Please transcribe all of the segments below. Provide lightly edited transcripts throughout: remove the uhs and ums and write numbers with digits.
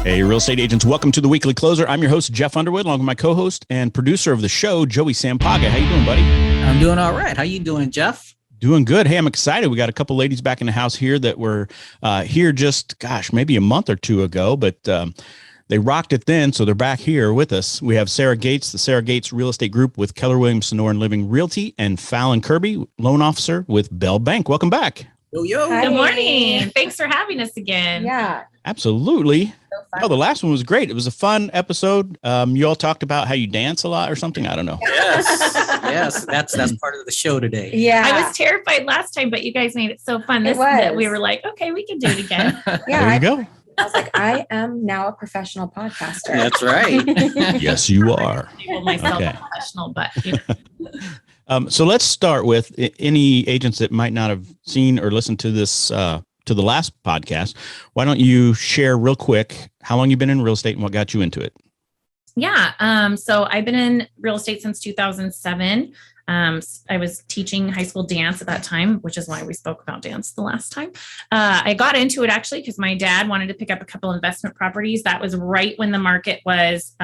Hey, real estate agents, welcome to the Weekly Closer. I'm your host, Jeff Underwood, along with my co-host and producer of the show, Joey Sampaga. How you doing, buddy? I'm doing all right. How you doing, Jeff? Doing good. Hey, I'm excited. We got a couple ladies back in the house here that were here just, maybe a month or two ago, but they rocked it then, so they're back here with us. We have Sarah Gates, the Sarah Gates Real Estate Group with Keller, Sonoran Living Realty, and Falon Kerby, loan officer with Bell Bank. Welcome back. Yo. Hi. Good morning. Thanks for having us again. Yeah. Absolutely. So Oh, the last one was great. It was a fun episode. You all talked about how you dance a lot or something. I don't know. Yes. That's part of the show today. Yeah. I was terrified last time, but you guys made it so fun. It That was. we were like, okay, we can do it again. Yeah. There you go. I was like, I am now a professional podcaster. That's right. Yes, you are. Label myself Okay. professional, but you know. So let's start with any agents that might not have seen or listened to this, to the last podcast. Why don't you share real quick how long you've been in real estate and what got you into it? Yeah. So I've been in real estate since 2007. I was teaching high school dance at that time, which is why we spoke about dance the last time. I got into it actually because my dad wanted to pick up a couple investment properties. That was right when the market was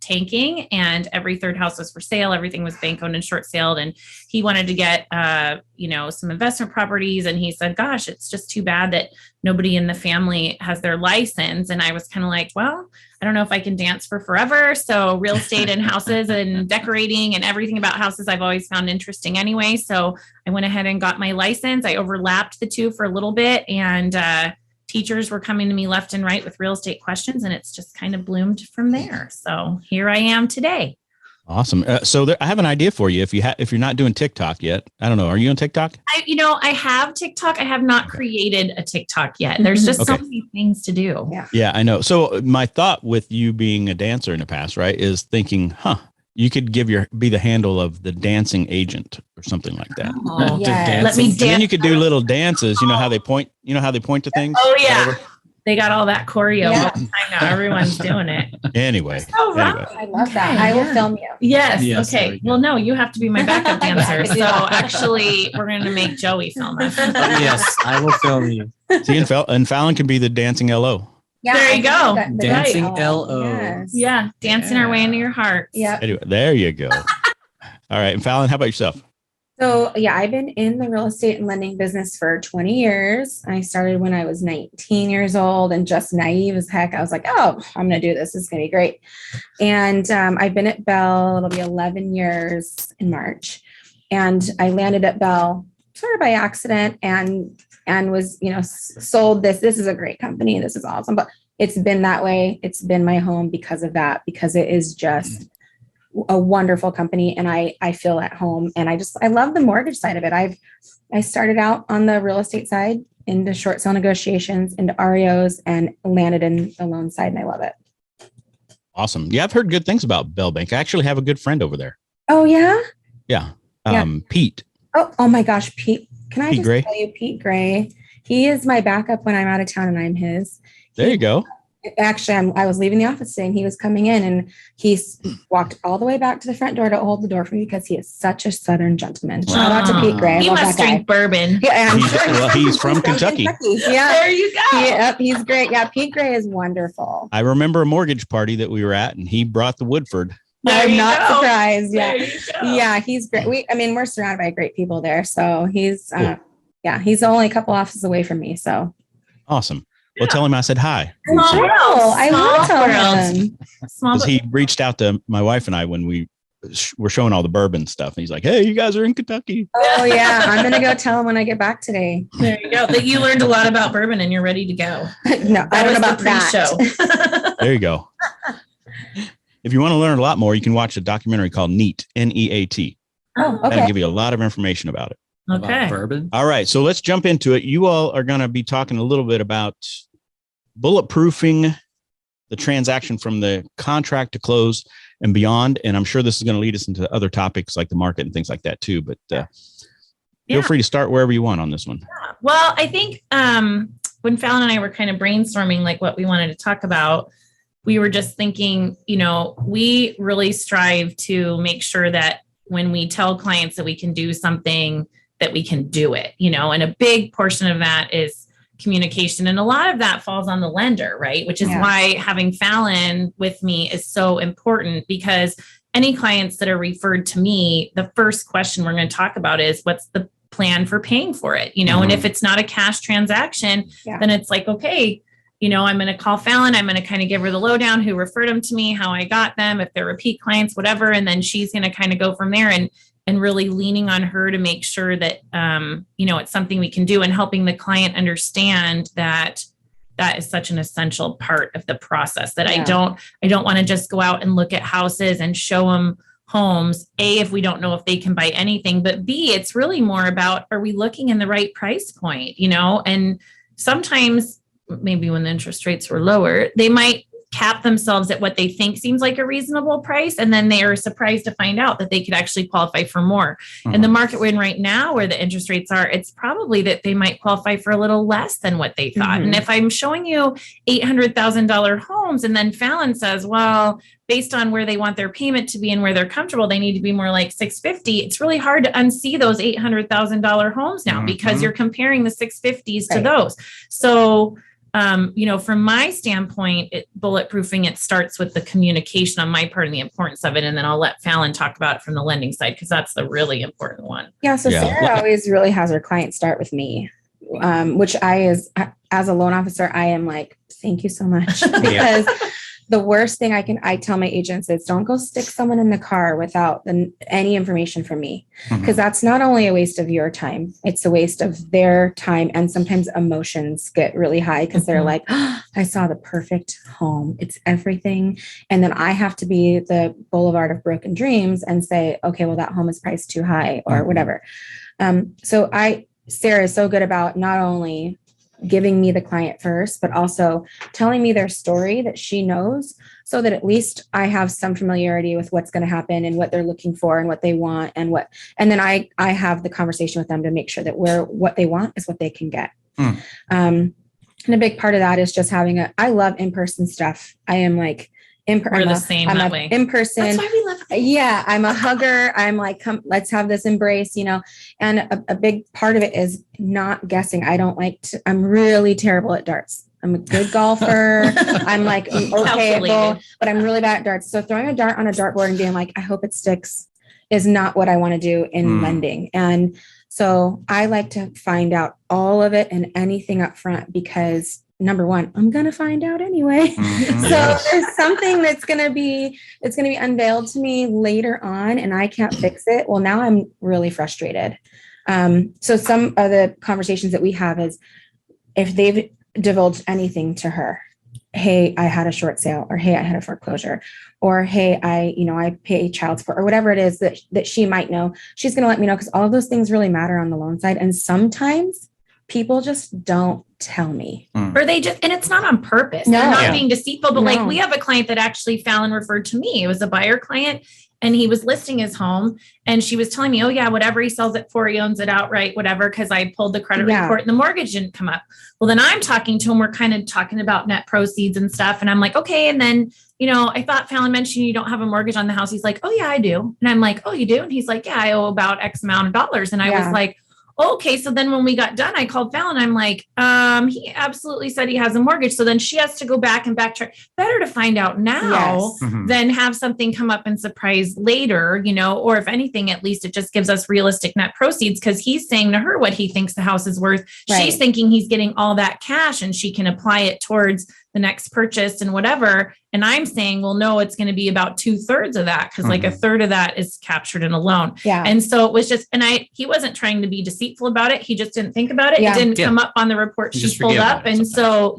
tanking and every third house was for sale. Everything was bank owned and short saled. And he wanted to get, some investment properties. And he said, gosh, it's just too bad that nobody in the family has their license. And I was kind of like, well, I don't know if I can dance for forever. So real estate and houses and decorating and everything about houses, I've always found interesting anyway. So I went ahead and got my license. I overlapped the two for a little bit and teachers were coming to me left and right with real estate questions and it's just kind of bloomed from there. So here I am today. Awesome. I have an idea for you. If you're not doing TikTok yet, I don't know. Are you on TikTok? I have TikTok. I have not created a TikTok yet. There's just so many things to do. Yeah, I know. So my thought with you being a dancer in the past, right, is thinking, you could be the handle of the dancing agent or something like that. Oh, Yeah. let me And then dance. you could do little dances. You know how they point. You know how they point to things. Oh yeah. Whatever. They got all that choreo Yeah. all the time now. Everyone's doing it. Anyway. Oh, right. Anyway. I love that. Okay, I will yeah. film you. Yes. Yes, there Okay. we go. Well, no, you have to be my backup dancer. So Yeah. actually, we're going to make Joey film us. Yes, I will film you. See, and Fallon can be the dancing LO. Yeah. There you I go. love that. Dancing Oh, LO. Yes. Yeah. Dancing our way into your heart. Yeah. Anyway, there you go. All right. And Fallon, how about yourself? So yeah, I've been in the real estate and lending business for 20 years. I started when I was 19 years old and just naive as heck. I was like, oh, I'm going to do this. This is going to be great. And I've been at Bell. It'll be 11 years in March. And I landed at Bell sort of by accident and was, sold this. This is a great company. This is awesome. But it's been that way. It's been my home because of that, because it is just a wonderful company and I feel at home and I love the mortgage side of it. I started out on the real estate side into short sale negotiations, into REOs and landed in the loan side and I love it. Awesome. Yeah, I've heard good things about Bell Bank. I actually have a good friend over there. Oh yeah? Yeah. Yeah. Pete. Oh my gosh, Pete. Can I Pete just Gray? tell you, Pete Gray? He is my backup when I'm out of town and I'm his. There you go. Actually, I was leaving the office today and he was coming in and he walked all the way back to the front door to hold the door for me because he is such a Southern gentleman. Shout out to Pete Gray. I He love must that guy. drink bourbon. Yeah, I'm He's- sure. well, he's from Kentucky. Yeah. There you go. Yep, he's great. Yeah, Pete Gray is wonderful. I remember a mortgage party that we were at and he brought the Woodford. There I'm you not go. surprised. There Yeah. you go. Yeah, he's great. We're surrounded by great people there. So he's Cool. he's only a couple offices away from me. So Awesome. Well, tell him I said hi. Small world. I will Small tell world. him. Small Because he reached out to my wife and I when we were showing all the bourbon stuff. And he's like, hey, you guys are in Kentucky. Oh yeah, I'm gonna go tell him when I get back today. There you go. That you learned a lot about bourbon and you're ready to go. No, I don't know about the that. pre-show. There you go. If you want to learn a lot more, you can watch a documentary called NEAT, N-E-A-T. Oh, That'll okay. give you a lot of information about it. Okay. About bourbon. All right. So let's jump into it. You all are going to be talking a little bit about bulletproofing the transaction from the contract to close and beyond. And I'm sure this is going to lead us into other topics like the market and things like that too. But feel free to start wherever you want on this one. Well, I think when Fallon and I were kind of brainstorming like what we wanted to talk about, we were just thinking, we really strive to make sure that when we tell clients that we can do something, that we can do it, and a big portion of that is communication. And a lot of that falls on the lender, right? Which is why having Falon with me is so important, because any clients that are referred to me, the first question we're going to talk about is what's the plan for paying for it, and if it's not a cash transaction, then it's like, okay, I'm going to call Falon. I'm going to kind of give her the lowdown, who referred them to me, how I got them, if they're repeat clients, whatever. And then she's going to kind of go from there and really leaning on her to make sure that, it's something we can do, and helping the client understand that is such an essential part of the process, that I don't want to just go out and look at houses and show them homes, A, if we don't know if they can buy anything, but B, it's really more about, are we looking in the right price point, and sometimes maybe when the interest rates were lower, they might cap themselves at what they think seems like a reasonable price. And then they are surprised to find out that they could actually qualify for more. And the market we're in right now, where the interest rates are, it's probably that they might qualify for a little less than what they thought. And if I'm showing you $800,000 homes, and then Falon says, well, based on where they want their payment to be and where they're comfortable, they need to be more like 650. It's really hard to unsee those $800,000 homes now, because you're comparing the 650s to those. So, from my standpoint, bulletproofing, it starts with the communication on my part and the importance of it. And then I'll let Falon talk about it from the lending side, because that's the really important one. Yeah. So Sarah always really has her clients start with me, which as a loan officer, I am like, thank you so much, because the worst thing I tell my agents is, don't go stick someone in the car without any information from me, because that's not only a waste of your time, it's a waste of their time. And sometimes emotions get really high, because they're like, oh, I saw the perfect home. It's everything. And then I have to be the boulevard of broken dreams and say, okay, well, that home is priced too high or whatever. Sarah is so good about not only giving me the client first, but also telling me their story that she knows, so that at least I have some familiarity with what's going to happen and what they're looking for and what they want and then I have the conversation with them to make sure that what they want is what they can get. And a big part of that is just I love in-person stuff. I am like, we're the same that way. In person. That's why we love it. Yeah. I'm a hugger. I'm like, come, let's have this embrace, and a big part of it is not guessing. I'm really terrible at darts. I'm a good golfer. I'm like, okay, but I'm really bad at darts. So throwing a dart on a dartboard and being like, I hope it sticks, is not what I want to do in lending. And so I like to find out all of it and anything up front, because number one, I'm going to find out anyway. So there's something it's going to be unveiled to me later on, and I can't fix it. Well, now I'm really frustrated. So some of the conversations that we have is, if they've divulged anything to her, hey, I had a short sale, or hey, I had a foreclosure, or hey, I pay child support, or whatever it is that she might know, she's going to let me know, because all of those things really matter on the loan side. And sometimes people just don't tell me. Or and it's not on purpose. No. They're not being deceitful, but like, we have a client that actually Falon referred to me. It was a buyer client, and he was listing his home, and she was telling me, oh yeah, whatever he sells it for, he owns it outright, whatever. Cause I pulled the credit report and the mortgage didn't come up. Well, then I'm talking to him. We're kind of talking about net proceeds and stuff. And I'm like, okay. And then, I thought Falon mentioned you don't have a mortgage on the house. He's like, oh yeah, I do. And I'm like, oh, you do? And he's like, yeah, I owe about X amount of dollars. And I was like, okay. So then when we got done, I called Falon. I'm like, he absolutely said he has a mortgage. So then she has to go back and backtrack. Better to find out now than have something come up and surprise later, or if anything, at least it just gives us realistic net proceeds, because he's saying to her what he thinks the house is worth. Right. She's thinking he's getting all that cash and she can apply it towards the next purchase and whatever. And I'm saying, well, no, it's going to be about 2/3 of that, because like a third of that is captured in a loan. Yeah. And so it was just, he wasn't trying to be deceitful about it. He just didn't think about it. Yeah. It didn't come up on the report she pulled up. And so,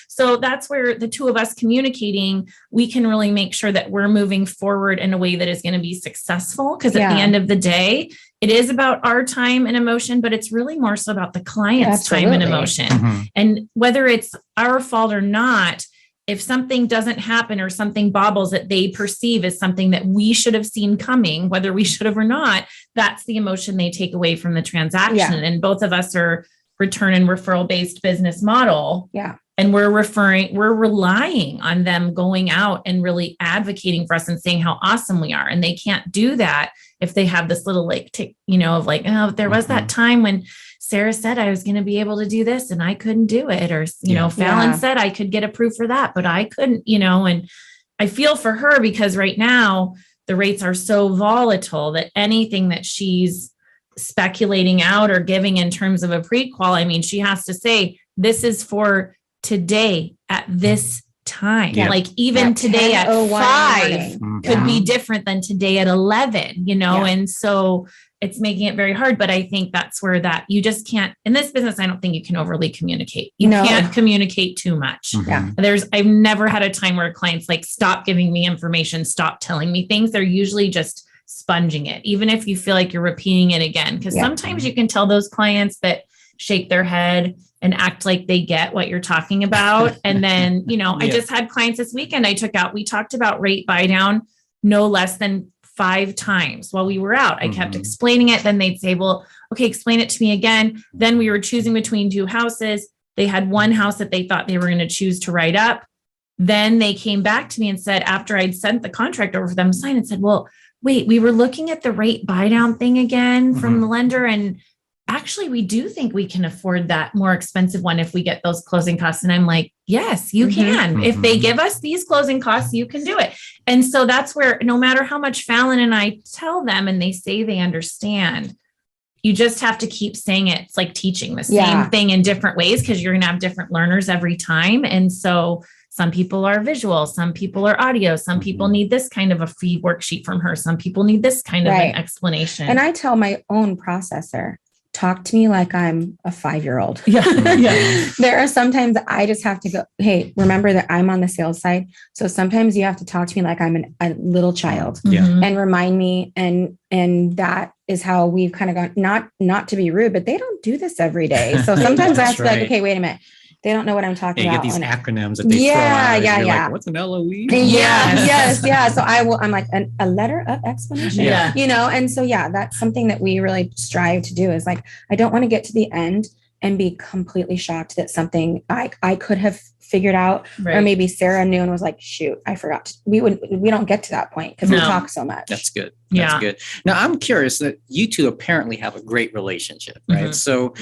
so that's where the two of us communicating, we can really make sure that we're moving forward in a way that is going to be successful. Because at the end of the day, it is about our time and emotion, but it's really more so about the client's time and emotion. And whether it's our fault or not, if something doesn't happen or something bobbles that they perceive as something that we should have seen coming, whether we should have or not, that's the emotion they take away from the transaction. And both of us are return and referral based business model. And we're relying on them going out and really advocating for us and saying how awesome we are. And they can't do that if they have this little like tick, of like, oh, there was that time when Sarah said I was going to be able to do this and I couldn't do it. Or, Falon said I could get approved for that, but I couldn't, and I feel for her because right now the rates are so volatile that anything that she's speculating out or giving in terms of a pre-qual, I mean, she has to say, this is for today at this time. Yeah. Like even At today at 5 10:01 could be different than today at 11, and so it's making it very hard. But I think that's where that you just can't in this business. I don't think you can overly communicate. You can't communicate too much. Yeah. I've never had a time where clients like stop giving me information, stop telling me things. They're usually just sponging it, even if you feel like you're repeating it again. Because sometimes you can tell those clients that shake their head and act like they get what you're talking about. And then, I just had clients this weekend we talked about rate buy down no less than 5 times while we were out. I kept explaining it. Then they'd say, well, okay, explain it to me again. Then we were choosing between 2 houses. They had one house that they thought they were going to choose to write up. Then they came back to me and said, after I'd sent the contract over for them to sign, and said, well, wait, we were looking at the rate buy down thing again from the lender. And actually, we do think we can afford that more expensive one if we get those closing costs. And I'm like, yes, you can. If they give us these closing costs, you can do it. And so that's where no matter how much Falon and I tell them and they say they understand, you just have to keep saying it. It's like teaching the same thing in different ways because you're going to have different learners every time. And so some people are visual, some people are audio, some people need this kind of a fee worksheet from her. Some people need this kind of an explanation. And I tell my own processor, talk to me like I'm a 5-year-old. There are sometimes I just have to go, hey, remember that I'm on the sales side. So sometimes you have to talk to me like I'm a little child and remind me. And that is how we've kind of gone, not to be rude, but they don't do this every day. So sometimes I have to be like, okay, wait a minute. They don't know what I'm talking about. You get these acronyms that they throw out. You're like, what's an LOE? Yes. So I'm like a letter of explanation, and so, that's something that we really strive to do is like, I don't want to get to the end and be completely shocked that something I could have figured out, or maybe Sarah knew and was like, shoot, I forgot. We don't get to that point because we talk so much. That's good. That's good. Now I'm curious that you two apparently have a great relationship, right? So,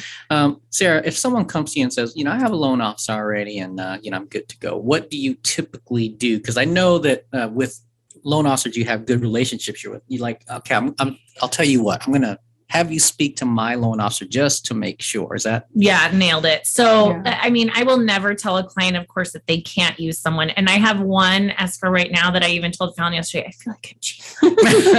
Sarah, if someone comes to you and says, I have a loan officer already and, I'm good to go. What do you typically do? Because I know that with loan officers, you have good relationships with. You're like, okay, I'll tell you what, I'm going to have you speak to my loan officer just to make sure. Is that? Yeah, nailed it. So, I mean, I will never tell a client, of course, that they can't use someone. And I have one as for right now that I even told Falon yesterday, I feel like I'm cheating.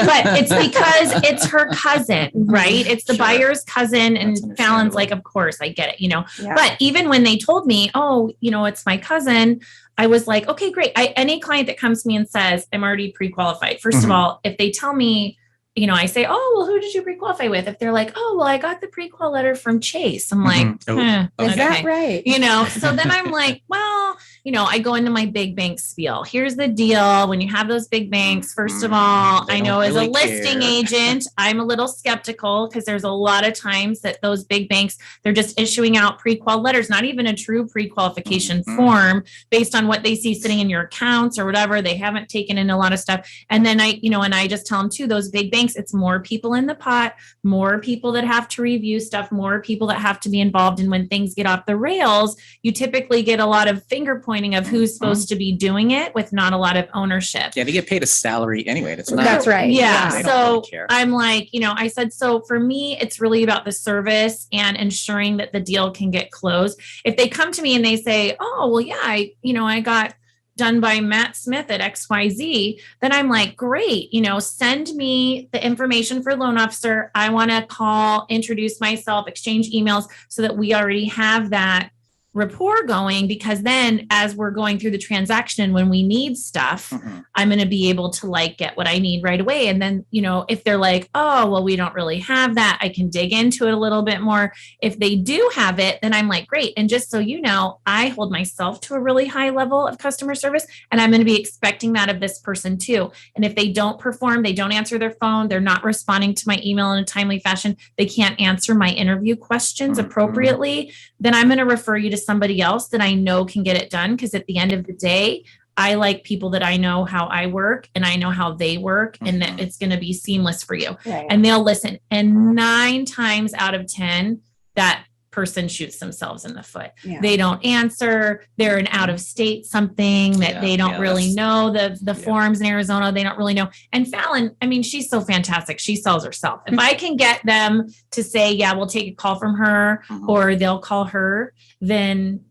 But it's because it's her cousin, right? It's the buyer's cousin. And Falon's like, of course, I get it, But even when they told me, oh, it's my cousin, I was like, okay, great. Any client that comes to me and says, I'm already pre-qualified. First of all, if they tell me, I say, oh, well, who did you pre-qualify with? If they're like, oh, well, I got the pre-qual letter from Chase. I'm like, is that right? So then I'm like, well, I go into my big bank spiel. Here's the deal. When you have those big banks, first of all, I know as a listing agent, I'm a little skeptical because there's a lot of times that those big banks, they're just issuing out pre-qual letters, not even a true pre-qualification form based on what they see sitting in your accounts or whatever. They haven't taken in a lot of stuff. And then I just tell them too, those big banks, it's more people in the pot, more people that have to review stuff, more people that have to be involved. And when things get off the rails, you typically get a lot of finger pointing of who's supposed to be doing it with not a lot of ownership. Yeah, they get paid a salary anyway. That's right. Yeah. So really I'm like, I said, so for me, it's really about the service and ensuring that the deal can get closed. If they come to me and they say, oh, well, yeah, I got done by Matt Smith at XYZ, then I'm like, great, send me the information for loan officer. I want to call, introduce myself, exchange emails so that we already have that rapport going, because then as we're going through the transaction, when we need stuff, I'm going to be able to get what I need right away. And then, if they're like, oh, well, we don't really have that, I can dig into it a little bit more. If they do have it, then I'm like, great. And just so you know, I hold myself to a really high level of customer service, and I'm going to be expecting that of this person too. And if they don't perform, they don't answer their phone, they're not responding to my email in a timely fashion, they can't answer my interview questions appropriately, then I'm going to refer you to somebody else that I know can get it done. Because at the end of the day, I like people that I know how I work and I know how they work, and that it's going to be seamless for you. Right. And they'll listen. And 9 times out of 10, that person shoots themselves in the foot. Yeah. They don't answer. They're in out of state something that they don't really know the forms in Arizona. They don't really know. And Falon, I mean, she's so fantastic. She sells herself. If I can get them to say, yeah, we'll take a call from her, or they'll call her, then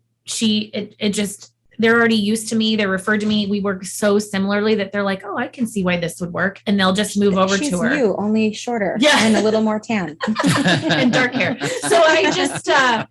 they're already used to me. They're referred to me. We work so similarly that they're like, oh, I can see why this would work. And they'll just move over She's to her. you, only shorter and a little more tan. And dark hair. So I just, I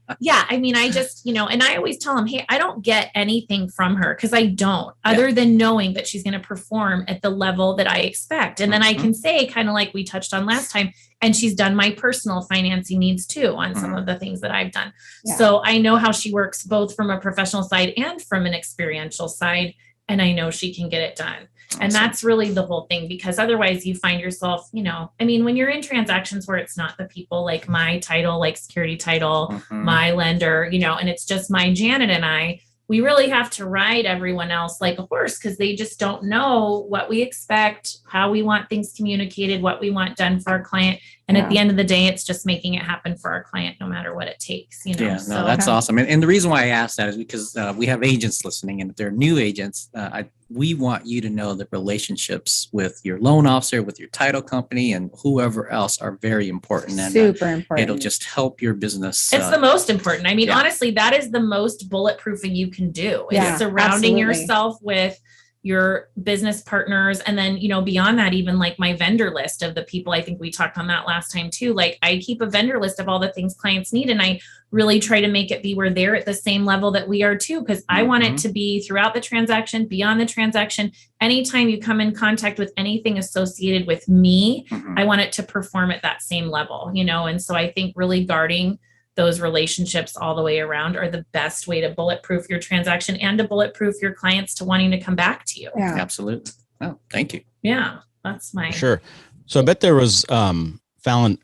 just, and I always tell them, hey, I don't get anything from her, because I don't, other than knowing that she's going to perform at the level that I expect. And then I can say, kind of like we touched on last time, and she's done my personal financing needs too on some of the things that I've done. Yeah. So I know how she works both from a professional side and from an experiential side. And I know she can get it done. Awesome. And that's really the whole thing, because otherwise you find yourself, when you're in transactions where it's not the people like my title, like security title, my lender, and it's just my Janet and I, we really have to ride everyone else like a horse, because they just don't know what we expect, how we want things communicated, what we want done for our client. And at the end of the day, it's just making it happen for our client, no matter what it takes. That's awesome. And the reason why I asked that is because we have agents listening, and if they're new agents, we want you to know that relationships with your loan officer, with your title company, and whoever else are very important. And super important. It'll just help your business. It's the most important. I mean, honestly, that is the most bulletproofing you can do. Is surrounding yourself with your business partners. And then, beyond that, even like my vendor list of the people, I think we talked on that last time too. Like, I keep a vendor list of all the things clients need. And I really try to make it be where they're at the same level that we are too. Cause I want it to be throughout the transaction, beyond the transaction. Anytime you come in contact with anything associated with me, I want it to perform at that same level, And so I think really guarding those relationships all the way around are the best way to bulletproof your transaction and to bulletproof your clients to wanting to come back to you. Yeah. Absolutely. Oh, thank you. Yeah, that's my Sure. So I bet there was, Falon,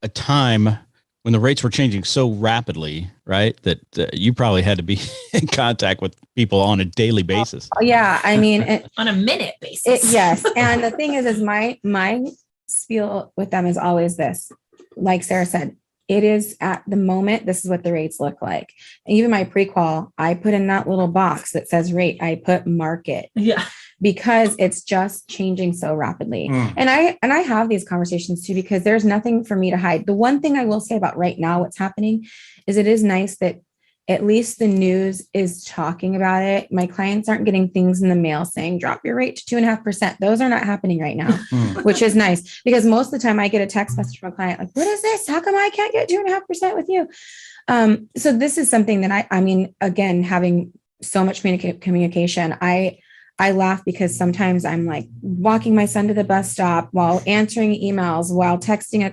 a time when the rates were changing so rapidly, right? That you probably had to be in contact with people on a daily basis. Yeah. I mean, on a minute basis. Yes. And the thing is my spiel with them is always this, like Sarah said, it is at the moment, this is what the rates look like. And even my pre-qual, I put in that little box that says rate, I put market. Yeah. Because it's just changing so rapidly. And I have these conversations too, because there's nothing for me to hide. The one thing I will say about right now, what's happening is it is nice that at least the news is talking about it. My clients aren't getting things in the mail saying, drop your rate to 2.5%. Those are not happening right now, which is nice, because most of the time I get a text message from a client like, what is this? How come I can't get 2.5% with you? So this is something that I mean, again, having so much communication, I laugh because sometimes I'm like walking my son to the bus stop while answering emails, while texting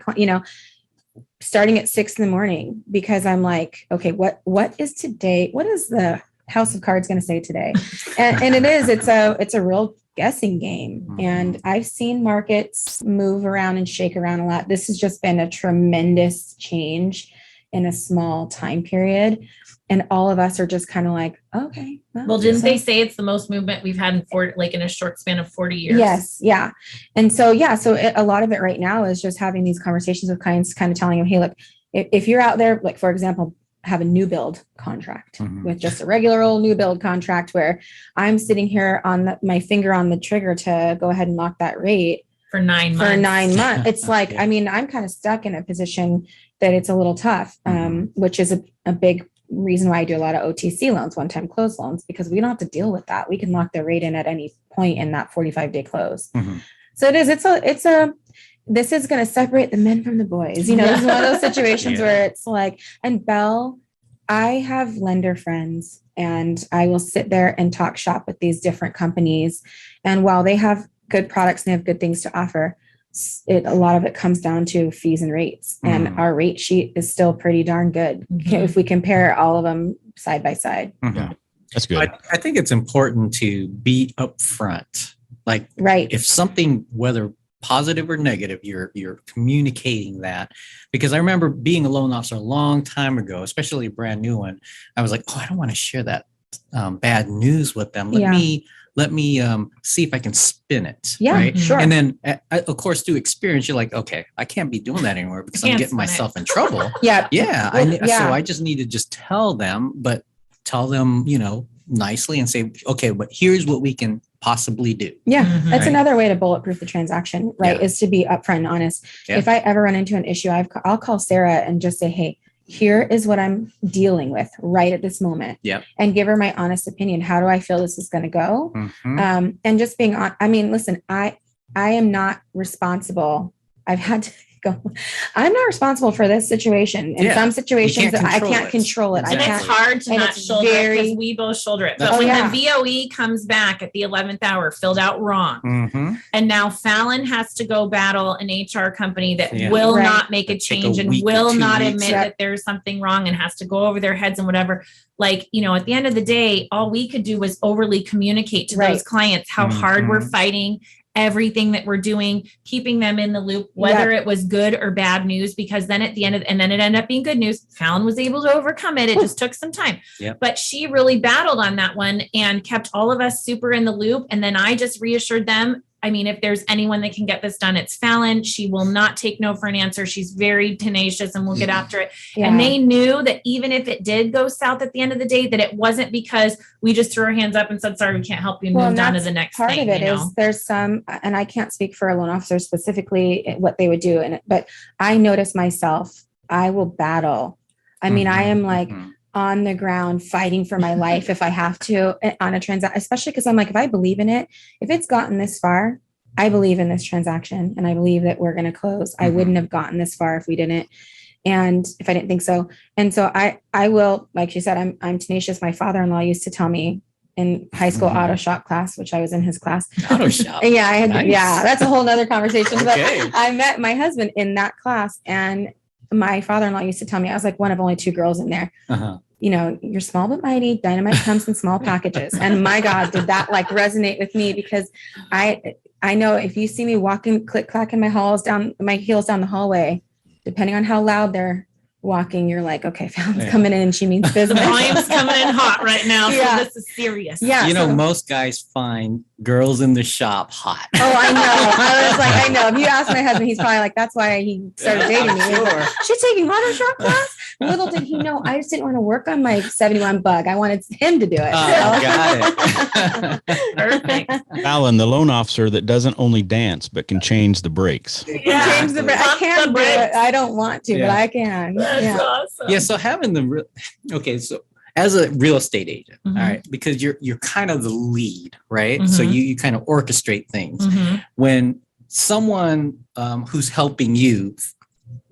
starting at 6 a.m, because I'm like, okay, what is today? What is the House of Cards going to say today? And it's a real guessing game. And I've seen markets move around and shake around a lot. This has just been a tremendous change in a small time period. And all of us are just kind of like, okay. Well, didn't they say it's the most movement we've had in a short span of 40 years? Yes. Yeah. And so, a lot of it right now is just having these conversations with clients, kind of telling them, hey, look, if you're out there, like, for example, have a new build contract with just a regular old new build contract where I'm sitting here on my finger on the trigger to go ahead and lock that rate for 9 months. It's like, I mean, I'm kind of stuck in a position that it's a little tough, which is a big reason why I do a lot of OTC loans, one-time close loans, because we don't have to deal with that. We can lock the rate in at any point in that 45-day close. So this is going to separate the men from the boys. This is one of those situations where it's like, and Belle, I have lender friends and I will sit there and talk shop with these different companies. And while they have good products and they have good things to offer, a lot of it comes down to fees and rates. And our rate sheet is still pretty darn good if we compare all of them side by side. Yeah, that's good. I think it's important to be upfront. Like, right. if something, whether positive or negative, you're communicating that. Because I remember being a loan officer a long time ago, especially a brand new one. I was like, oh, I don't want to share that bad news with them. Let me see if I can spin it. Yeah, right. sure. And then, of course, through experience, you're like, okay, I can't be doing that anymore because I'm Can't getting spin myself in trouble. Yeah. Yeah. Well, So I just need to just tell them, but tell them, nicely and say, okay, but here's what we can possibly do. Yeah. Mhm. That's Right. another way to bulletproof the transaction, right? Yeah. Is to be upfront and honest. Yeah. If I ever run into an issue, I'll call Sarah and just say, hey, here is what I'm dealing with right at this moment. Yep. And give her my honest opinion. How do I feel this is going to go? Mhm. And just being on, I mean, listen, I am not responsible. I've had to go, I'm not responsible for this situation. In Yeah. some situations can't that I control can't it. control it. And I Exactly. it's can't. hard to and not it's shoulder it very- because we both shoulder it. But That's when right. the VOE comes back at the 11th hour, filled out wrong, Mhm. and now Falon has to go battle an HR company that Yeah. will Right. not make a It'd take a change and week or will 2 not weeks. admit Yep. that there's something wrong and has to go over their heads and whatever. Like, at the end of the day, all we could do was overly communicate to Right. those clients how hard we're Mhm. fighting everything that we're doing, keeping them in the loop, whether it was good or bad news, because then at the end and then it ended up being good news. Falon was able to overcome it. It just took some time, Yep. but she really battled on that one and kept all of us super in the loop. And then I just reassured them. I mean, if there's anyone that can get this done, it's Falon. She will not take no for an answer. She's very tenacious and will get after it. Yeah. And they knew that even if it did go south at the end of the day, that it wasn't because we just threw our hands up and said, sorry, we can't help you, and Well, moved and on to that's the next part thing. of it is there's some, and I can't speak for a loan officer specifically what they would do in it, but I notice myself, I will battle. I mean, I am like Mhm. on the ground fighting for my life if I have to on a transaction, especially because I'm like, if I believe in it, if it's gotten this far, I believe in this transaction and I believe that we're going to close. I Mhm. wouldn't have gotten this far if we didn't. And if I didn't think so. And so I will, like you said, I'm tenacious. My father-in-law used to tell me in high school Mhm. auto shop class, which I was in his class. Auto shop. Yeah, I had, Nice. yeah, that's a whole nother conversation. Okay. But I met my husband in that class, and my father-in-law used to tell me, I was like one of only 2 girls in there. Uh-huh. You're small but mighty. Dynamite comes in small packages. And my God, did that like resonate with me, because I know if you see me walking, click clacking my heels down the hallway, depending on how loud they're walking, you're like, okay, Fallon's Yeah. coming in and she means The business. volume's coming in hot right now. Yeah. So this is serious. Yeah. You know, so- most guys find girls in the shop hot. Oh, I know. I was like, I know. If you ask my husband, he's probably like, that's why he started dating me. He's like, Sure. she's taking auto shop class. Little did he know, I just didn't want to work on my 71 bug. I wanted him to do it. Oh, So- got it. Perfect. Fallon, the loan officer that doesn't only dance but can change the brakes. Yeah. Change the bra- I Pump the can do it. brakes. I don't want to, but Yeah. I can. That's Yeah. awesome. Yeah, so having okay, so as a real estate agent, Mhm. all right, because you're kind of the lead, right? So Mhm. you kind of orchestrate things. Mhm. When someone who's helping you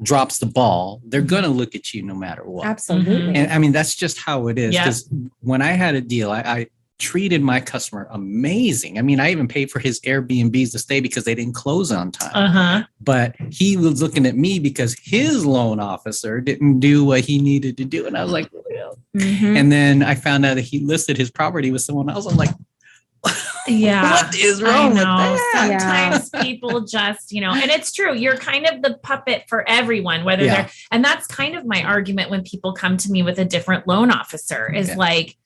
drops the ball, they're gonna look at you no matter what. Absolutely. And I mean, that's just how it is. Yeah. Because when I had a deal, I treated my customer amazing. I mean, I even paid for his Airbnbs to stay because they didn't close on time. Uh-huh. But he was looking at me because his loan officer didn't do what he needed to do. And I was like, well. Mhm. And then I found out that he listed his property with someone else. I'm like, Yeah. what is I wrong with know. that? Sometimes people just, and it's true. You're kind of the puppet for everyone, whether Yeah. they're, and that's kind of my argument when people come to me with a different loan officer is Okay. like,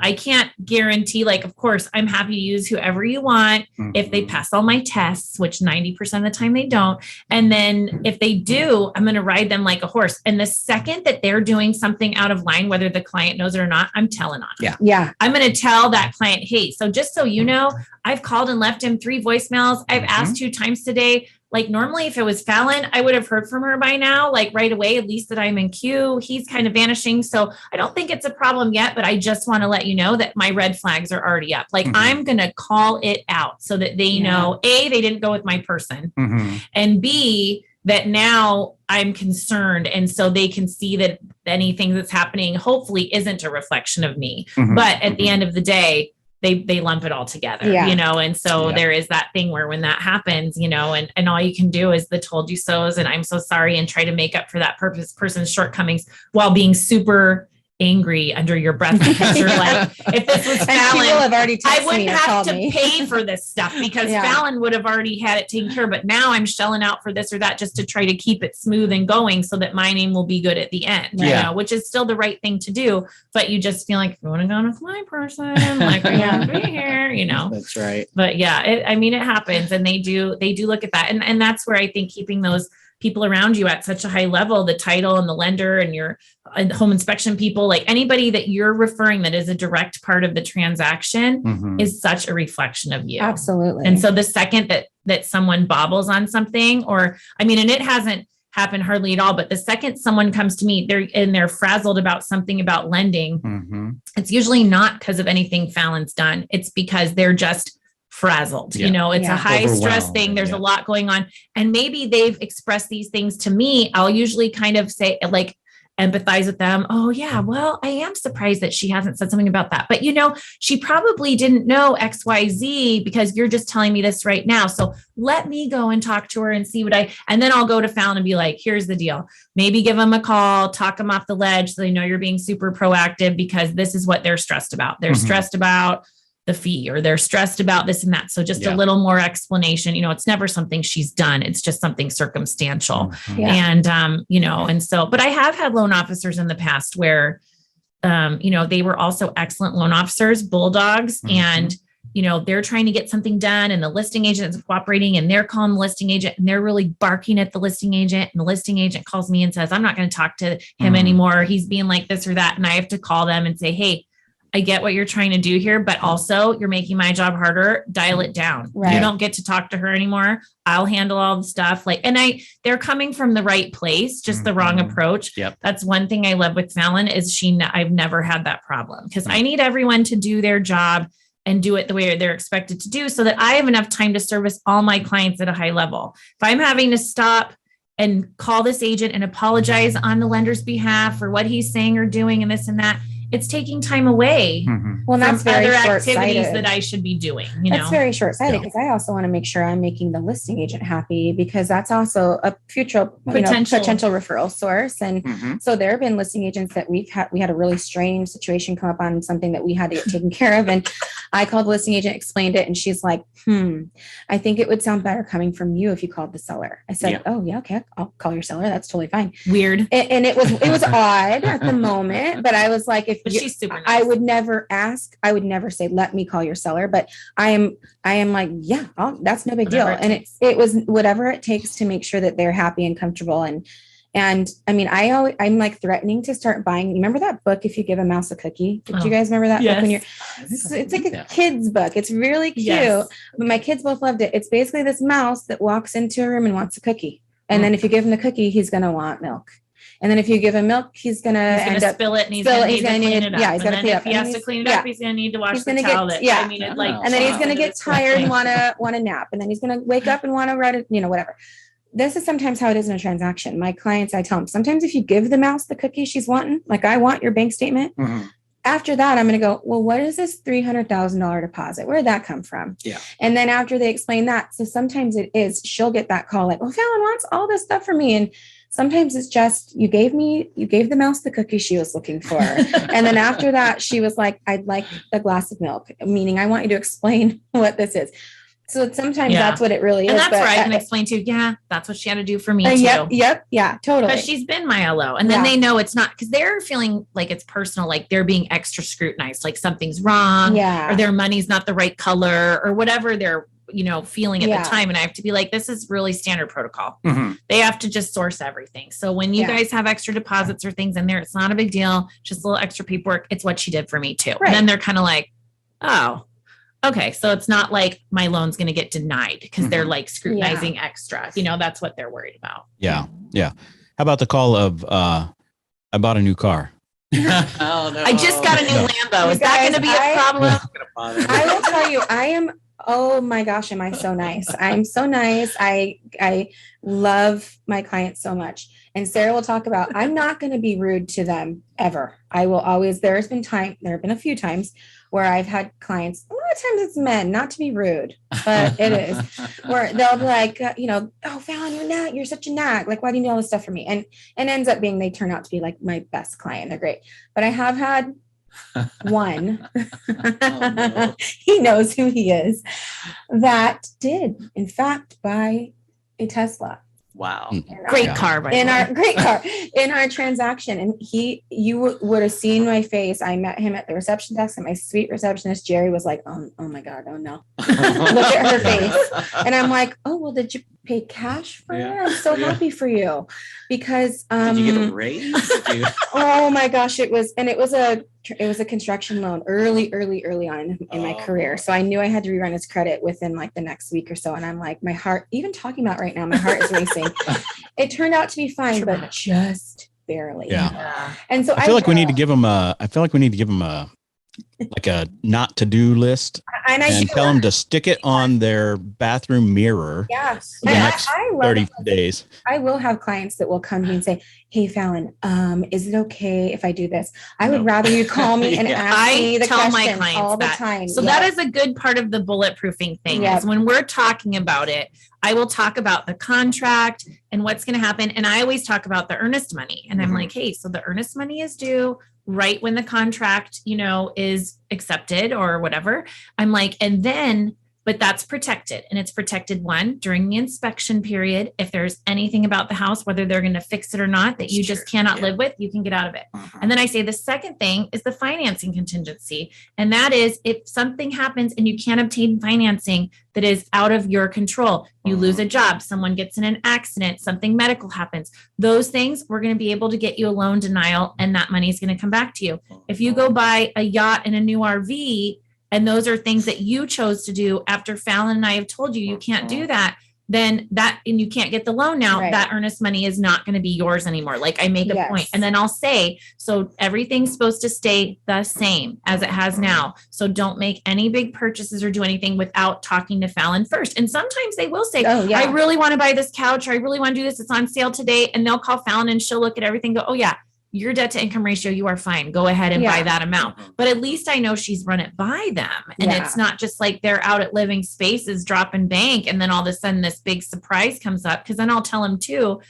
I can't guarantee, like, of course, I'm happy to use whoever you want if they Mhm. pass all my tests, which 90% of the time they don't. And then if they do, I'm going to ride them like a horse. And the second that they're doing something out of line, whether the client knows it or not, I'm telling on it. Yeah. I'm going to tell that client, hey, so just so you know, I've called and left him 3 voicemails. I've asked 2 times today. Like normally if it was Falon, I would have heard from her by now, like right away, at least that I'm in queue. He's kind of vanishing. So I don't think it's a problem yet, but I just want to let you know that my red flags are already up. Like Mhm. I'm going to call it out so that they know, A, they didn't go with my person, Mhm. and B, that now I'm concerned. And so they can see that anything that's happening hopefully isn't a reflection of me. Mhm. But at the Mhm. end of the day, they lump it all together, Yeah. and so Yeah. there is that thing where when that happens, and all you can do is the told you so's and I'm so sorry and try to make up for that person's shortcomings while being super angry under your breath because you're like, if this was And she will Falon, have already I texted wouldn't me or have called to me. pay for this stuff because Yeah. Falon would have already had it taken care of. But now I'm shelling out for this or that just to try to keep it smooth and going so that my name will be good at the end, you Yeah. know, which is still the right thing to do. But you just feel like, if you want to go with my person, like, we're Yeah. going to be here, you know. That's right. But yeah, it happens, and they do look at that, and that's where I think keeping those people around you at such a high level, the title and the lender and your home inspection people, like anybody that you're referring that is a direct part of the transaction Mhm. is such a reflection of you. Absolutely. And so the second that someone bobbles on something, or I mean, and it hasn't happened hardly at all, but the second someone comes to me, they're frazzled about something about lending, Mhm. it's usually not because of anything Falon's done. It's because they're just frazzled. Yeah. You know, it's Yeah. a high stress Overwhelmed, thing. There's yeah. a lot going on. And maybe they've expressed these things to me. I'll usually kind of say, like, empathize with them. Oh yeah, well, I am surprised that she hasn't said something about that. But you know, she probably didn't know XYZ because you're just telling me this right now. So let me go and talk to her and see and then I'll go to Falon and be like, here's the deal. Maybe give them a call, talk them off the ledge so they know you're being super proactive because this is what they're stressed about. They're Mhm. stressed about the fee, or they're stressed about this and that. So just Yeah. a little more explanation. You know, it's never something she's done. It's just something circumstantial. Mhm. Yeah. And, you know, and so, but I have had loan officers in the past where, you know, they were also excellent loan officers, bulldogs, Mhm. and, you know, they're trying to get something done and the listing agent is cooperating and they're calling the listing agent and they're really barking at the listing agent. And the listing agent calls me and says, I'm not going to talk to him Mhm. anymore. He's being like this or that. And I have to call them and say, hey, I get what you're trying to do here, but also you're making my job harder. Dial it down. Right. You don't get to talk to her anymore. I'll handle all the stuff. Like, and they're coming from the right place, just the wrong Mhm. approach. Yep. That's one thing I love with Falon is I've never had that problem because I need everyone to do their job and do it the way they're expected to do so that I have enough time to service all my clients at a high level. If I'm having to stop and call this agent and apologize on the lender's behalf for what he's saying or doing and this and that, it's taking time away Mhm. Well, that's from very other activities short-sighted. that I should be doing, you That's know? very short-sighted Yeah. because I also want to make sure I'm making the listing agent happy because that's also a future potential referral source. And Mhm. so there have been listing agents that we had a really strange situation come up on something that we had to get taken care of. And I called the listing agent, explained it, and she's like, I think it would sound better coming from you if you called the seller. I said, Yeah. oh yeah, okay, I'll call your seller. That's totally fine. Weird. And it was odd at the moment, but I was like, But she's super nice. I would never ask. I would never say, "Let me call your seller." But I am like, yeah, that's no big deal. Whatever it And takes. it was whatever it takes to make sure that they're happy and comfortable. And I mean, I'm like threatening to start buying. Remember that book, If You Give a Mouse a Cookie? Did you guys remember that book when you're? It's like a kid's book. It's really cute. Yes. But my kids both loved it. It's basically this mouse that walks into a room and wants a cookie. And then if you give him the cookie, he's going to want milk. And then if you give him milk, he's going to end up spill it and he's spill going it. to need to clean it up. Yeah, he's And gonna then clean it if up. he And has to he's- clean it yeah. up, he's going to need to wash He's the gonna get- towel. yeah. I mean, it like, and then he's going to into get this tired and thing. want to nap. And then he's going to wake up and want to write it, whatever. This is sometimes how it is in a transaction. My clients, I tell them, sometimes if you give the mouse the cookie she's wanting, like I want your bank statement. Mhm. After that, I'm going to go, well, what is this $300,000 deposit? Where did that come from? Yeah. And then after they explain that, so sometimes it is, she'll get that call like, well, Falon wants all this stuff from me. And sometimes it's just, you gave the mouse the cookie she was looking for. And then after that, she was like, I'd like a glass of milk, meaning I want you to explain what this is. So sometimes Yeah. that's what it really And is. that's where I can explain to, yeah, that's what she had to do for me too. Yep. Yeah, totally. Because she's been my LO. And then Yeah. they know it's not, because they're feeling like it's personal, like they're being extra scrutinized, like something's wrong, Yeah. or their money's not the right color, or whatever they're, feeling at Yeah. the time. And I have to be like, this is really standard protocol. Mhm. They have to just source everything. So when you Yeah. guys have extra deposits or things in there, it's not a big deal. Just a little extra paperwork. It's what she did for me too. Right. And then they're kind of like, oh, okay. So it's not like my loan's going to get denied because they're like scrutinizing extra. That's what they're worried about. Yeah. Yeah. How about the call of, I bought a new car? Oh, no. I just got a new No. Lambo. You Is that guys, going to be a problem? I will tell you, I am Oh my gosh, am I so nice? I'm so nice. I love my clients so much. And Sarah will talk about, I'm not going to be rude to them ever. I will always, there have been a few times where I've had clients, a lot of times it's men, not to be rude, but it is, where they'll be like, oh, Fallon, you're such a nag. Like, why do you do all this stuff for me? And ends up being, they turn out to be like my best client. They're great. But I have had one, no. he knows who he is, that did, in fact, buy a Tesla. Wow. Great car, by the way. Great car in our transaction. And you would have seen my face. I met him at the reception desk, and my sweet receptionist, Jerry, was like, oh my God, oh no. Look at her face. And I'm like, oh, well, did you pay cash for it? I'm so happy for you. Because did you get a raise? oh my gosh, it was a construction loan early on in my career. So I knew I had to rerun his credit within like the next week or so. And I'm like, my heart, even talking about right now, my heart is racing. It turned out to be fine, but just barely. Yeah. And so I feel like we need to give them like a not to do list and tell them to stick it on their bathroom mirror. Yes. For the next 30 days. I will have clients that will come to me and say, hey, Fallon, is it okay if I do this? I would rather you call me and ask me the questions all the time. So that is a good part of the bulletproofing thing is when we're talking about it, I will talk about the contract and what's going to happen. And I always talk about the earnest money. And I'm like, hey, so the earnest money is due right when the contract, is accepted or whatever. I'm like, and then, but that's protected, and it's protected during the inspection period. If there's anything about the house, whether they're going to fix it or not, that you just cannot live with, you can get out of it. And then I say the second thing is the financing contingency. And that is if something happens and you can't obtain financing that is out of your control, you lose a job, someone gets in an accident, something medical happens, those things, we're going to be able to get you a loan denial, and that money is going to come back to you. If you go buy a yacht and a new RV, and those are things that you chose to do after Fallon and I have told you can't do that, then and you can't get the loan now, that earnest money is not going to be yours anymore. Like I make a point. And then I'll say, so everything's supposed to stay the same as it has now. So don't make any big purchases or do anything without talking to Fallon first. And sometimes they will say, I really want to buy this couch, or I really want to do this. It's on sale today. And they'll call Fallon and she'll look at everything and go, oh yeah, your debt to income ratio, you are fine. Go ahead and buy that amount. But at least I know she's run it by them. And it's not just like they're out at Living Spaces dropping bank. And then all of a sudden this big surprise comes up. Cause then I'll tell them too,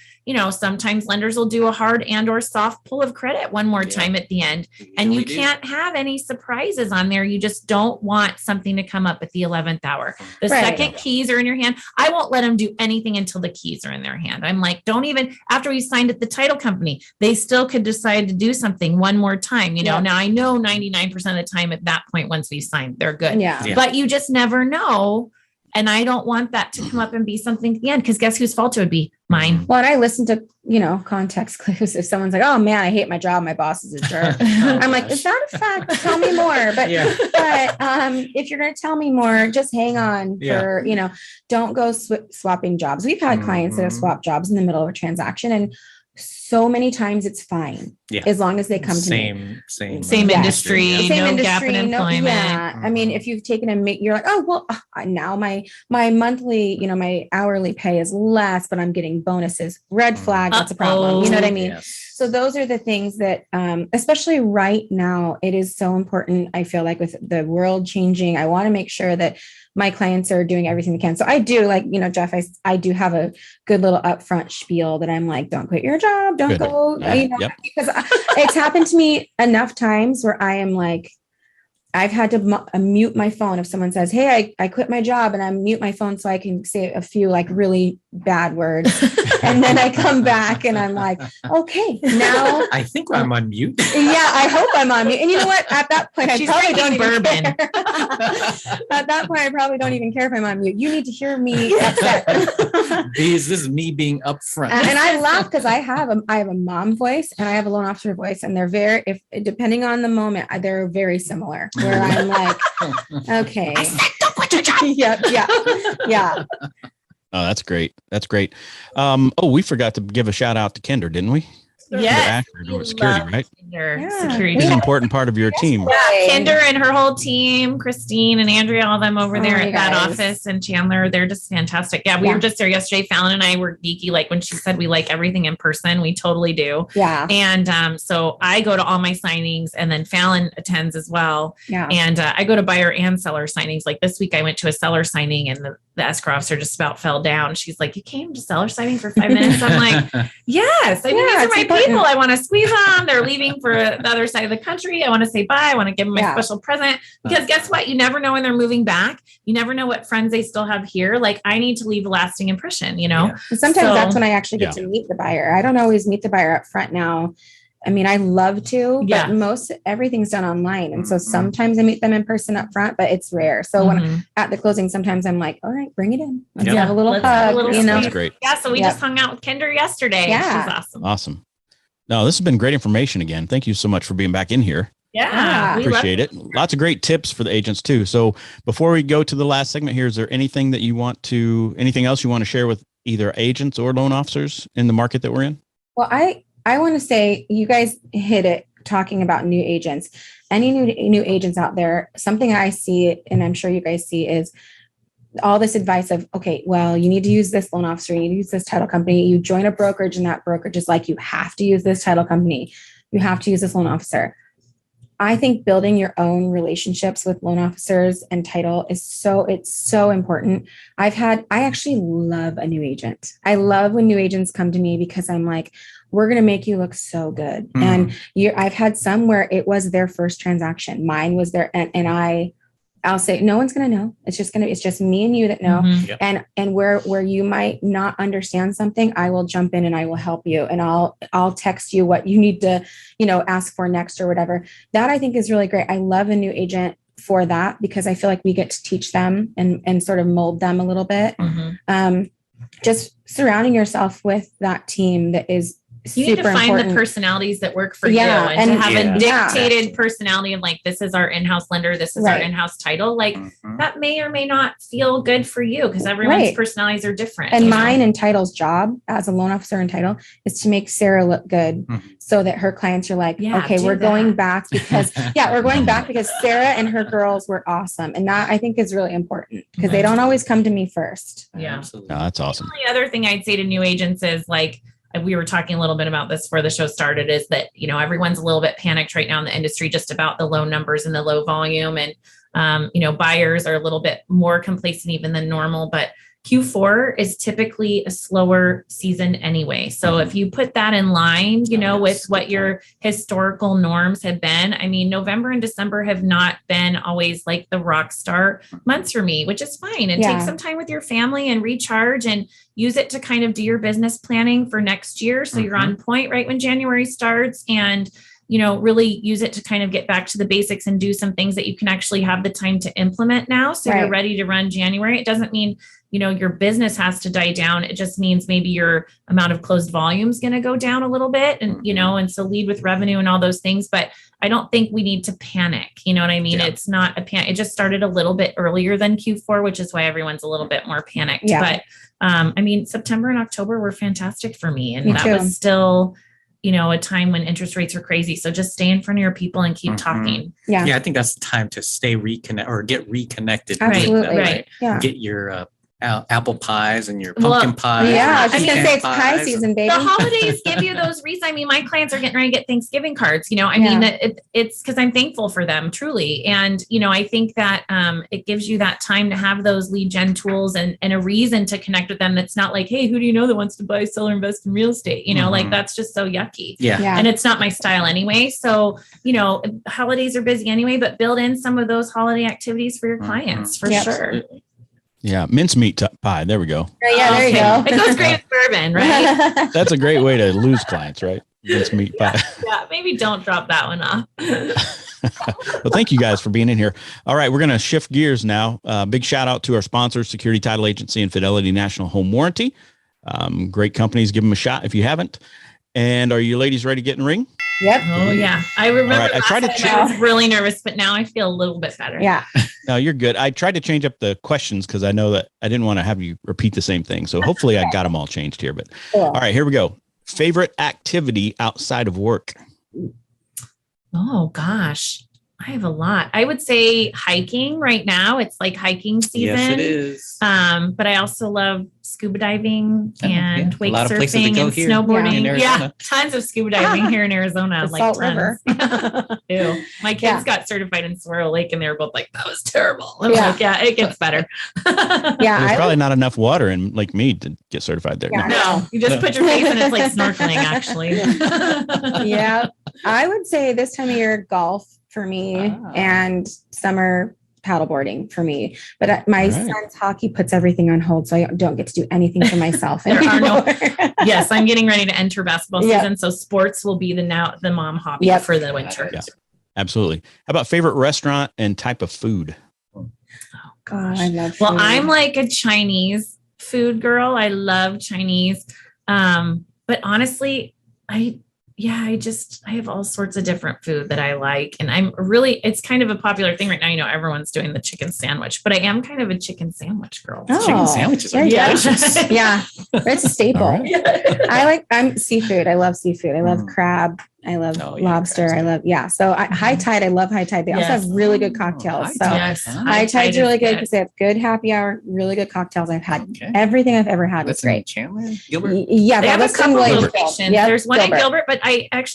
sometimes lenders will do a hard and or soft pull of credit one more time at the end. And you can't have any surprises on there. You just don't want something to come up at the 11th hour. The second keys are in your hand, I won't let them do anything until the keys are in their hand. I'm like, don't even, after we signed at the title company, they still could decide to do something one more time. Now I know 99% of the time at that point, once we signed, they're good. But you just never know. And I don't want that to come up and be something at the end, because guess whose fault it would be? Mine. Well, and I listen to, context clues. If someone's like, oh man, I hate my job, my boss is a jerk. I'm like, is that a fact? Tell me more. But if you're going to tell me more, just hang on for, don't go swapping jobs. We've had clients that have swapped jobs in the middle of a transaction, and so many times it's fine as long as they come to me. Same industry, no gap in employment. I mean, if you've taken you're like, oh, well, now my monthly, my hourly pay is less, but I'm getting bonuses. Red flag, that's a problem. You know what I mean? Yes. So those are the things that, especially right now, it is so important. I feel like with the world changing, I want to make sure that my clients are doing everything they can. So I do, like, Jeff, I do have a good little upfront spiel that I'm like, don't quit your job, don't go, because it's happened to me enough times where I am like, I've had to mute my phone if someone says, hey, I quit my job, and I mute my phone so I can say a few like really bad words. And then I come back and I'm like, okay, now I think I'm on mute. I hope I'm on mute. And you know what? At that point, I probably don't bourbon. At that point, I probably don't even care if I'm on mute. You need to hear me upset. This is me being upfront. And I laugh because I have a mom voice and I have a loan officer voice, and they're depending on the moment, they're very similar. Where I'm like, okay. I said, don't quit your job. Yeah. Oh, that's great. That's great. We forgot to give a shout out to Kinder, didn't we? Yes. Security, right? Kinder Yeah. security. He's an Yeah. important part of your team. Kinder and her whole team, Christine and Andrea, all of them over there Oh, at you that guys. office, and Chandler, they're just fantastic. Yeah, we Yeah. were just there yesterday. Fallon and I were geeky. Like when she said we like everything in person, we totally do. Yeah. And so I go to all my signings, and then Fallon attends as well. Yeah. And I go to buyer and seller signings. Like this week, I went to a seller signing, and the escrow officer just about fell down. She's like, "You came to seller signing for 5 minutes?" I'm like, "Yes, I mean, Yeah, these it's are my important. people. I want to squeeze them. They're leaving for the other side of the country. I want to say bye. I want to give them my Yeah. special present because guess what? You never know when they're moving back. You never know what friends they still have here. Like I need to leave a lasting impression, you know." Yeah. And sometimes So- that's when I actually get to meet the buyer. I don't always meet the buyer up front now. I mean, I love to, but Yeah. everything's done online. And so Mhm. sometimes I meet them in person up front, but it's rare. So when Mhm. at the closing, sometimes I'm like, all right, bring it in. Let's Yeah. have a little Let's have a hug, little you know? That's great. Yeah, so we Yep. just hung out with Kinder yesterday. Yeah. She's awesome. Awesome. No, this has been great information again. Thank you so much for being back in here. Yeah, we love Appreciate it. Lots of great tips for the agents too. So before we go to the last segment here, is there anything else you want to share with either agents or loan officers in the market that we're in? Well, I want to say you guys hit it talking about new agents. Any new agents out there, something I see, and I'm sure you guys see, is all this advice of, okay, well, you need to use this loan officer, you need to use this title company. You join a brokerage and that brokerage is like, you have to use this title company. You have to use this loan officer. I think building your own relationships with loan officers and title it's so important. I actually love a new agent. I love when new agents come to me because I'm like, we're going to make you look so good. Mm. And I've had some where it was their first transaction. Mine was their, and I'll say, no one's going to know. It's just me and you that know. Mhm. Yep. And where you might not understand something, I will jump in and I will help you. And I'll text you what you need to, ask for next or whatever. That I think is really great. I love a new agent for that because I feel like we get to teach them and sort of mold them a little bit. Mhm. Just surrounding yourself with that team that is You need to super find important. the personalities that work for Yeah, you and to and- have a Yeah. dictated personality of like, this is our in-house lender, this is our Right. in-house title. Like Mhm. that may or may not feel good for you because everyone's Right. personalities are different. And you know? mine and Title's job as a loan officer in Title is to make Sarah look good Mhm. so that her clients are like, Yeah, okay, do we're going that. back because, we're going back because Sarah and her girls were awesome. And that I think is really important because they don't always come to me first. Yeah. Absolutely. No, that's awesome. The other thing I'd say to new agents is like, we were talking a little bit about this before the show started is that, everyone's a little bit panicked right now in the industry just about the low numbers and the low volume. And, buyers are a little bit more complacent even than normal, but Q4 is typically a slower season anyway. So if you put that in line, with what your historical norms have been, I mean, November and December have not been always like the rock star months for me, which is fine. And Yeah. take some time with your family and recharge and use it to kind of do your business planning for next year. So you're on point right when January starts and really use it to kind of get back to the basics and do some things that you can actually have the time to implement now. So you're Right. ready to run January. It doesn't mean, your business has to die down. It just means maybe your amount of closed volume is going to go down a little bit and, and so lead with revenue and all those things. But I don't think we need to panic. You know what I mean? Yeah. It's not a panic. It just started a little bit earlier than Q4, which is why everyone's a little bit more panicked. Yeah. But September and October were fantastic for me. And Me that too. was still, a time when interest rates are crazy. So just stay in front of your people and keep Mhm. talking. Yeah. Yeah, I think that's the time to stay get reconnected. with Absolutely. them, Right. Yeah. Get your apple pies and your Well, pumpkin pies. Yeah. I and was just going to pecan say it's pie pies. season, baby. The holidays give you those reasons. I mean, my clients are getting ready to get Thanksgiving cards. I mean, it's because I'm thankful for them truly. And, I think that it gives you that time to have those lead gen tools and a reason to connect with them. That's not like, hey, who do you know that wants to buy, sell, or invest in real estate? Like Mhm. that's just so yucky. Yeah. Yeah. And it's not my style anyway. So, holidays are busy anyway, but build in some of those holiday activities for your clients for Yep. sure. Absolutely. Yeah. Mincemeat pie. There we go. Yeah, there you go. It goes great with bourbon, right? That's a great way to lose clients, right? Mincemeat pie. Yeah, maybe don't drop that one off. Well, thank you guys for being in here. All right, we're going to shift gears now. Big shout out to our sponsors, Security Title Agency and Fidelity National Home Warranty. Great companies. Give them a shot if you haven't. And are you ladies ready to get in the ring? Yep. Oh yeah, I remember. All right, I last tried to time I was really nervous, but now I feel a little bit better. Yeah. No, you're good. I tried to change up the questions because I know that I didn't want to have you repeat the same thing. So hopefully I got them all changed here. But Cool. all right, here we go. Favorite activity outside of work? Oh gosh, I have a lot. I would say hiking right now. It's like hiking season. Yes, it is. But I also love scuba diving Oh, and yeah. wake A lot of places to surfing go and here snowboarding. in Arizona. Yeah, tons of scuba diving here in Arizona. The like Salt tons. River. Ew. My kids Yeah. got certified in Swirl Lake and they were both like, that was terrible. I'm Yeah. like, yeah, it gets better. Yeah, There's I probably not enough water in Lake Mead to get certified there. Yeah. No. No, you just put your face in, it's like snorkeling actually. yeah, I would say this time of year, golf for me and summer paddleboarding for me. But my All right. son's hockey puts everything on hold, so I don't get to do anything for myself There are no- anymore. Yes, I'm getting ready to enter basketball Yep. season. So sports will be the mom hobby Yep. for the winter. Yeah. Absolutely. How about favorite restaurant and type of food? Oh, I love Well, food. I'm like a Chinese food girl. I love Chinese. But honestly, I have all sorts of different food that I like. And it's kind of a popular thing right now. You know, everyone's doing the chicken sandwich, but I am kind of a chicken sandwich girl. Oh, Chicken sandwiches are there you go. delicious. Yeah, it's a staple. All right. I'm seafood. I love seafood. I love crab. I love Oh, yeah, lobster. crab's I love, so high tide. I love high tide. They also Yes. have really good cocktails. So Yes. high tide's is really good because they have good happy hour, really good cocktails. I've had Okay. everything I've ever had was That's in great. Chandler, Gilbert. Yeah, They have a that's in couple Williamsville. locations. Yep, There's one Gilbert. at Gilbert, but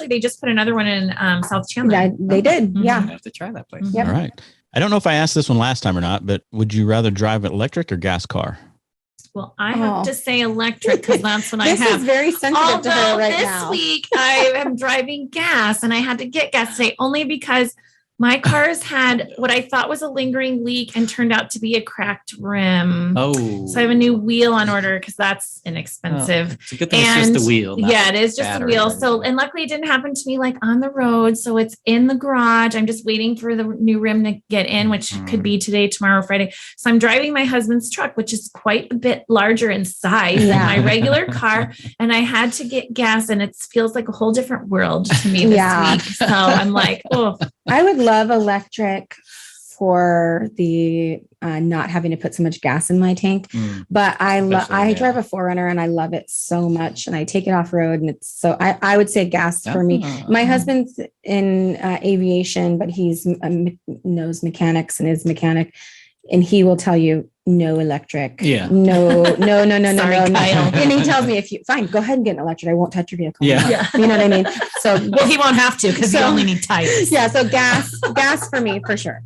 they just put another one in South Chandler. Yeah, they did. Mhm. Yeah. I have to try that place. Yep. All right. I don't know if I asked this one last time or not, but would you rather drive an electric or gas car? Well, I have Oh. to say electric because that's what I This have. is very sensitive to her Although right this now. week I am driving gas and I had to get gas today only because my car's had what I thought was a lingering leak and turned out to be a cracked rim. Oh. So I have a new wheel on order because that's inexpensive. It's a good thing it's just the wheel. not Yeah, it is just a battery wheel. or So, anything. and luckily it didn't happen to me like on the road. So it's in the garage. I'm just waiting for the new rim to get in, which could be today, tomorrow, Friday. So I'm driving my husband's truck, which is quite a bit larger in size than Yeah. my regular car. And I had to get gas and it feels like a whole different world to me this Yeah. week. So I'm like, oh, I would love electric for the not having to put so much gas in my tank. But I Especially, drive a 4Runner and I love it so much, and I take it off road, and it's so I would say gas for me. Ah. My husband's in aviation, but he's knows mechanics and is mechanic, and he will tell you no electric. Yeah. No. Sorry, Kyle. And he tells me, if you fine, go ahead and get an electric. I won't touch your vehicle. Yeah. yeah. You know what I mean? So Well, he won't have to because you So- only need tires. yeah, so gas for me for sure.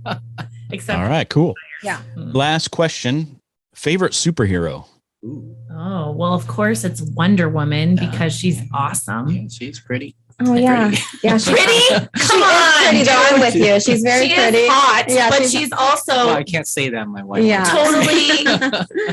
Except, All right, cool. Yeah. Last question. Favorite superhero? Ooh. oh, well, of course it's Wonder Woman because she's awesome. Yeah, she's pretty. Oh yeah. Pretty. Yeah. She's Pretty? She Come is on. pretty, though. I'm with you. She's very she pretty. is hot, Yeah, but she's- she's also Well, I can't say that. My wife. Yeah. totally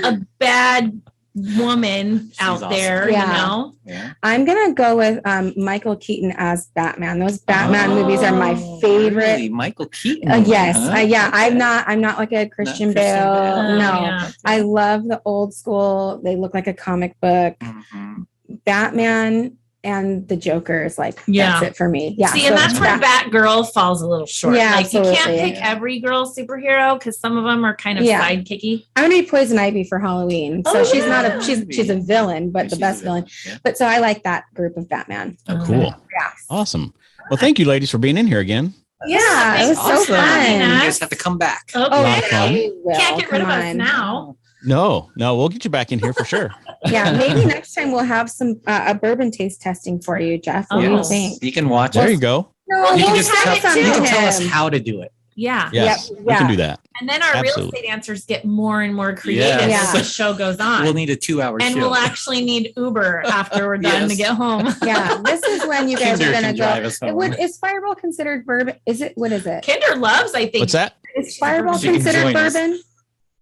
a bad woman out awesome. there, Yeah. you know? Yeah. I'm gonna go with Michael Keaton as Batman. Those Batman movies are my Oh, favorite. really? Michael Keaton. Yes, huh? yeah. Okay. I'm not like a Christian Christian Bale. Bale. No, Yeah. I love the old school. They look like a comic book. Mhm. Batman and the Joker is like Yeah. that's it for me. Yeah. See, and that's where Bat- Batgirl falls a little short. Yeah, like you can't absolutely. pick every girl superhero because some of them are kind of Yeah. sidekicky. I'm gonna be Poison Ivy for Halloween. So Oh, she's not yeah. a she's a villain, but the She's best a villain. Yeah. But so I like that group of Batman. Okay. Cool. Yeah. Awesome. Well, thank you, ladies, for being in here again. Yeah, it was Thanks so for having fun. You us. guys have to come back. Oh, Lot of fun. we will. Can't get rid of Come us on. now. No, we'll get you back in here for sure. Yeah, maybe next time we'll have some a bourbon taste testing for you, Jeff. What do you Yes. think? You can watch There it. you go. No, Well, You we'll can just have tell, it too. you can tell us him. how to do it. Yeah. Yes, Yep, we can yeah. do that. And then our real Absolutely. estate answers get more and more creative Yes. as the show goes on. We'll need a 2-hour and show. we'll actually need Uber after we're done to Yes. get home. Yeah, this is when you guys Kinder are gonna can drive go. us home. Is Fireball considered bourbon? Is it? What is it? Kinder loves, I think. What's that? Is Fireball She can considered join us. bourbon?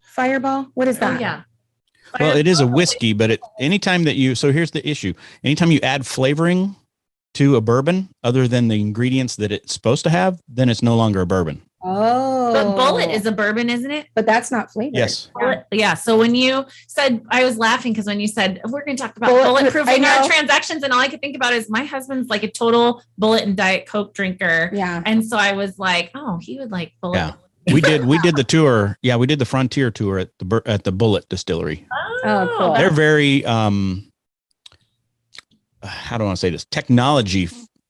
Fireball? What is Oh, that? yeah. Well, it is a whiskey, but anytime that so here's the issue. Anytime you add flavoring to a bourbon other than the ingredients that it's supposed to have, then it's no longer a bourbon. Oh, But Bullet is a bourbon, isn't it? but that's not flavored. Yes. Bullet, yeah. So when you said, I was laughing because when you said we're going to talk about Bulletproof, I bulletproofing our know. transactions, and all I could think about is my husband's like a total Bullet and Diet Coke drinker, Yeah. and so I was like, oh, he would like Bullet. Yeah. We did the tour. Yeah, we did the Frontier tour at the Bullet Distillery. Oh, cool. They're very how do I want to say this? Technology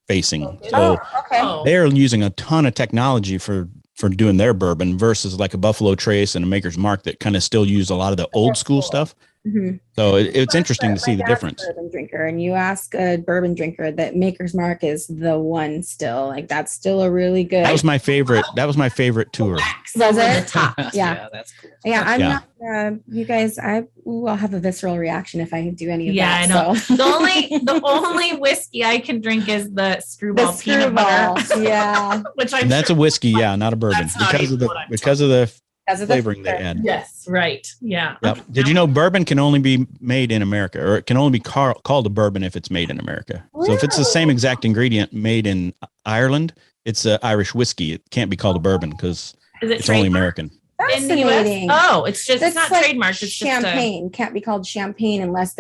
facing. So Okay. they're using a ton of technology for doing their bourbon versus like a Buffalo Trace and a Maker's Mark that kind of still use a lot of the old school stuff. Mhm. So it's interesting to see My the dad's difference. a bourbon drinker, and you ask a bourbon drinker that Maker's Mark is the one still. Like that's still a really good. That was my favorite. That was my favorite tour. Was Over it? the top. Yeah. That's cool. Yeah, I'm Yeah. not. You guys, I'll have a visceral reaction if I do any of Yeah, that. I know. So. The only whiskey I can drink is the screwball The peanut butter. screwball, yeah. Which I'm That's sure a whiskey, yeah, not a bourbon That's not because of even the what I'm because of the Because of the flavoring they flavor. add. Yes, right. Yeah. Yep. Okay. Did you know bourbon can only be made in America, or it can only be called a bourbon if it's made in America? So if it's the same exact ingredient made in Ireland, it's an Irish whiskey. It can't be called a bourbon because Is it it's only trademarked American. in the US? Fascinating. Oh, it's just it's That's not like trademarked. It's champagne can't be called champagne unless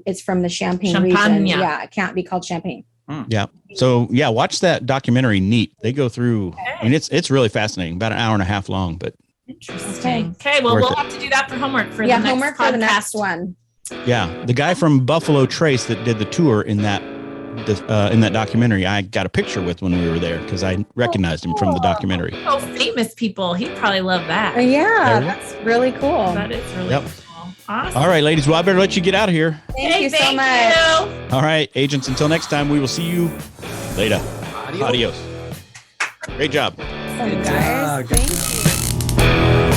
it's from the Champagne region. Champagne. Yeah, it can't be called champagne. Yeah. So yeah, watch that documentary. Neat. They go through. I mean, it's really fascinating. About an hour and a half long, but Interesting. Okay, well, Worth we'll it. have to do that for homework for Yeah, the next homework podcast. for the next one. yeah, the guy from Buffalo Trace that did the tour in that documentary, I got a picture with when we were there because I recognized him from the documentary. Oh, famous people. He'd probably love that. Yeah, There. that's really cool. That is really Yep. cool. Awesome. All right, ladies. Well, I better let you get out of here. Thank you so thank much. you. All right, agents. Until next time, we will see you later. Adios. Great job. Awesome, Good guys. job. Thank you.